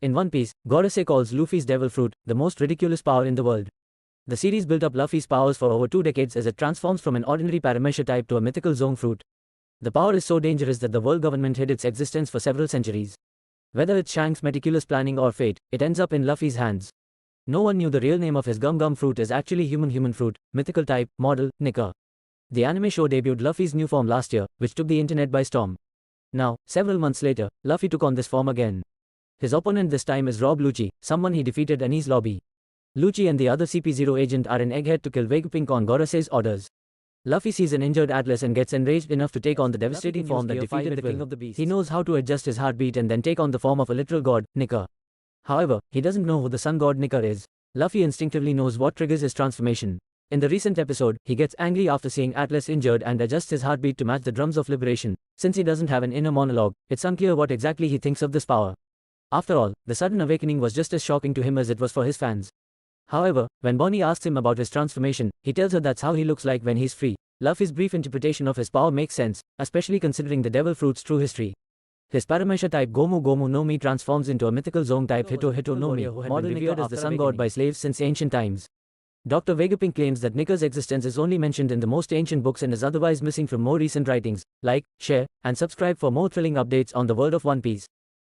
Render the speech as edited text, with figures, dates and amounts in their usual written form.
In One Piece, Gorosei calls Luffy's Devil Fruit the most ridiculous power in the world. The series built up Luffy's powers for over 2 decades as it transforms from an ordinary Paramecia type to a mythical Zoan fruit. The power is so dangerous that the world government hid its existence for several centuries. Whether it's Shanks' meticulous planning or fate, it ends up in Luffy's hands. No one knew the real name of his Gum Gum fruit is actually Human Fruit, mythical type, model, Nika. The anime show debuted Luffy's new form last year, which took the internet by storm. Now, several months later, Luffy took on this form again. His opponent this time is Rob Lucci, someone he defeated in Enies Lobby. Lucci and the other CP0 agent are in Egghead to kill Vegapunk on Gorosei's orders. Luffy sees an injured Atlas and gets enraged enough to take on the devastating form that defeated the King of the Beasts. He knows how to adjust his heartbeat and then take on the form of a literal god, Nika. However, he doesn't know who the sun god Nika is. Luffy instinctively knows what triggers his transformation. In the recent episode, he gets angry after seeing Atlas injured and adjusts his heartbeat to match the drums of liberation. Since he doesn't have an inner monologue, it's unclear what exactly he thinks of this power. After all, the sudden awakening was just as shocking to him as it was for his fans. However, when Bonnie asks him about his transformation, he tells her that's how he looks like when he's free. Luffy's brief interpretation of his power makes sense, especially considering the Devil Fruit's true history. His Paramecia type Gomu Gomu no Mi transforms into a mythical Zoan type Hito Hito no Mi, model revered as the sun god by slaves since ancient times. Dr. Vegapunk claims that Nika's existence is only mentioned in the most ancient books and is otherwise missing from more recent writings. Like, share, and subscribe for more thrilling updates on the world of One Piece.